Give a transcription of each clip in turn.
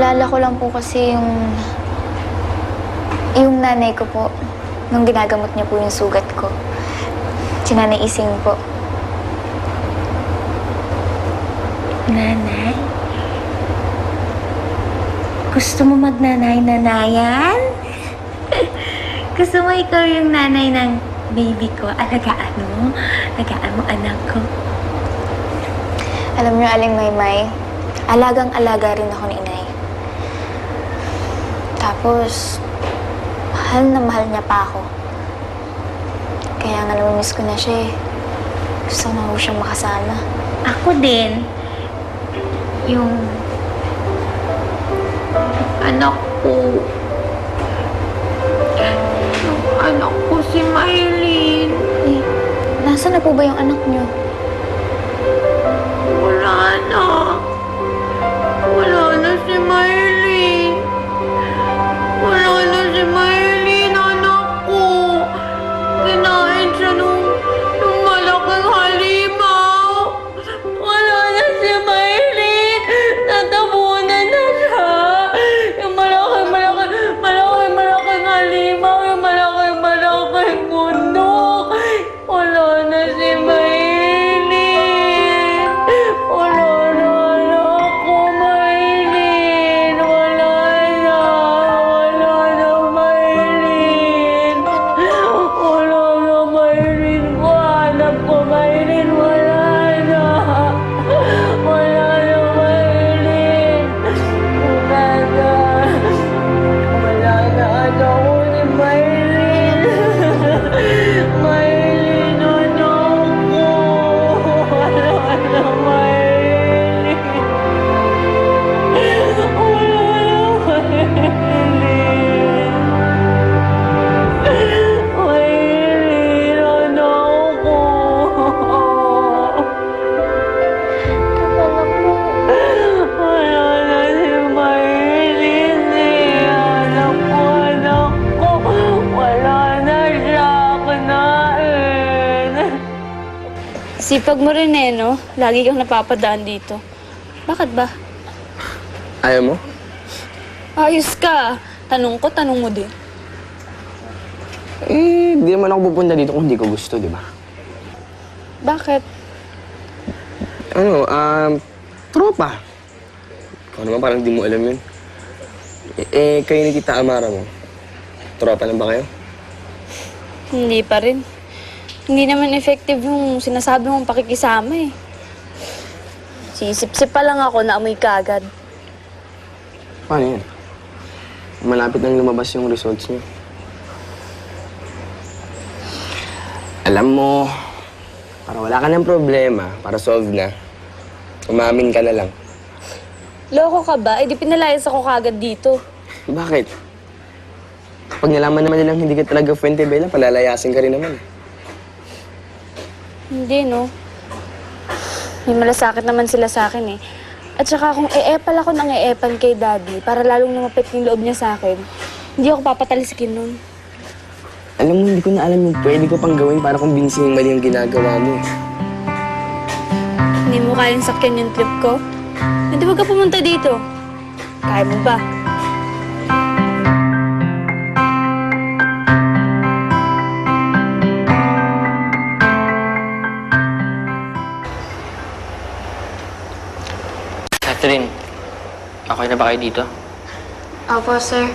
Naalala ko lang po kasi yung nanay ko po, nung ginagamot niya po yung sugat ko. Si Nanay Ising po. Nanay? Gusto mo magnanay-nanayan? Gusto mo ikaw yung nanay ng baby ko? Alagaan mo? Alagaan mo anak ko? Alam niyo, Aling Maymay, alagang-alaga rin ako ni Inay. Tapos, mahal na mahal niya pa ako. Kaya nga namimiss ko na siya eh. Gusto na ko siyang makasama. Ako din. Yung anak ko. Yung anak ko si Maylin. Eh, nasaan na po ba yung anak niyo? Wala na. Wala na si Maylin. Wala na si Maylin, anak ko. Kinain siya nung malaking halimaw. Wala na si Maylin. Natabunan na siya. Yung malaking halimaw. Yung malaking bundok. Wala na si Maylin. Wala na anak ko, Maylin. Wala na. Wala na Maylin. Wala na Maylin ko. Anak ko, Maylin. Wala na. Wala na Maylin. Wala na. Wala na anak ko ni Maylin. Maylin, anak ko. Wala na Maylin. Wala na Maylin. Maylin, anak ko. Wala na si Maylin eh. Anak ko. Wala na siya. Kanain. Sipag mo rin eh, no? Lagi kang napapadaan dito. Bakit ba? Ayaw mo? Ayos ka. Tanong ko, tanong mo din. Eh, di naman ako pupunta dito kung hindi ko gusto, di ba? Bakit? Tropa. Ikaw naman parang di mo alam yun. Kayo ni Tita Amara mo. Tropa lang ba kayo? Hindi pa rin. Hindi naman effective yung sinasabi mong pakikisama eh. Sisip-sip pa lang ako na amoy kagad. Paano yan? Malapit nang lumabas yung results niyo. Alam mo, para wala ka ng problema, para solve na, umamin ka na lang. Loko ka ba? Eh di pinalayas ako kagad dito. Bakit? Pag nalaman naman nilang hindi ka talaga Fuentebella, palalayasin ka rin naman. Hindi, no? May malasakit naman sila sa akin eh. At saka kung e-epal ako ng e-epal kay Daddy para lalong lumapit yung loob niya sa akin, hindi ako papatalsikin nun. Alam mo, hindi ko na alam yung pwede ko pang gawin para kumbinsin yung mali yung ginagawa mo. Hindi mo kayang sakyan yung trip ko? Hindi wag ka pumunta dito. Kaya mo ba? Catherine, okay na ba kayo dito? Opo, sir.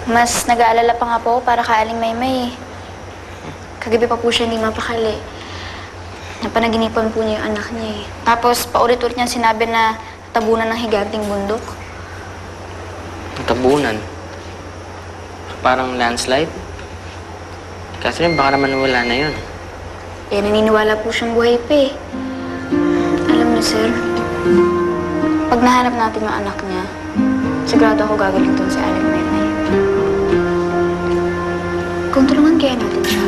Mas nag-aalala pa nga po ako para kay Aling Maymay eh. Kagabi pa po siya hindi mapakali. Napanaginipan po niya yung anak niya eh. Tapos paulit-ulit niya sinabi na tabunan ng higanting bundok. Tabunan. Parang landslide? Catherine, baka naman wala na yun. Eh, naniniwala po siyang buhay pa eh. Alam niyo, sir, pag nahanap natin yung anak niya, sigurado ako gagaling doon si Aling Maymay. Kung tulungan kaya natin siya.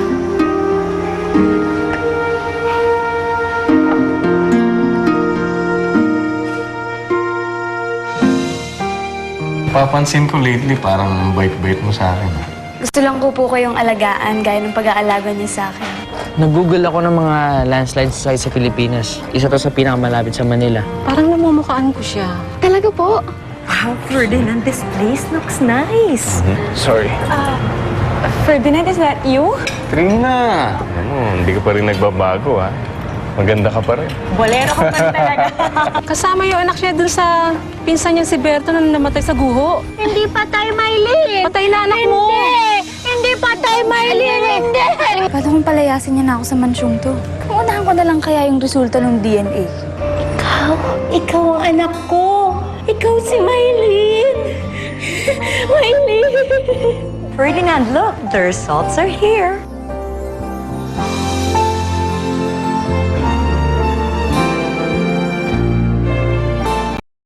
Papansin ko lately, parang bait-bait mo sa akin. Gusto lang ko po kayong alagaan gaya ng pag-aalaga niya sa akin. Nag-google ako ng mga landslide site sa Pilipinas. Isa to sa pinakamalapit sa Manila. Parang namumukhaan ko siya. Talaga po? Wow, Ferdinand, this place looks nice. Sorry. Ferdinand, is that you? Trina! Hindi ka pa rin nagbabago, ha? Maganda ka pa rin. Bolero ka man talaga. Kasama yung anak niya dun sa pinsan niya si Berto na namatay sa guho. Hindi patay, Maylin! Patay na anak mo! Hindi patay, Maylin! Hindi! Ba't kung palayasin niya na ako sa mansyong to? Unahan ko na lang kaya yung resulta ng DNA. Ikaw ang anak ko. Ikaw si Maylin. Maylin. Ferdinand, look, the results are here.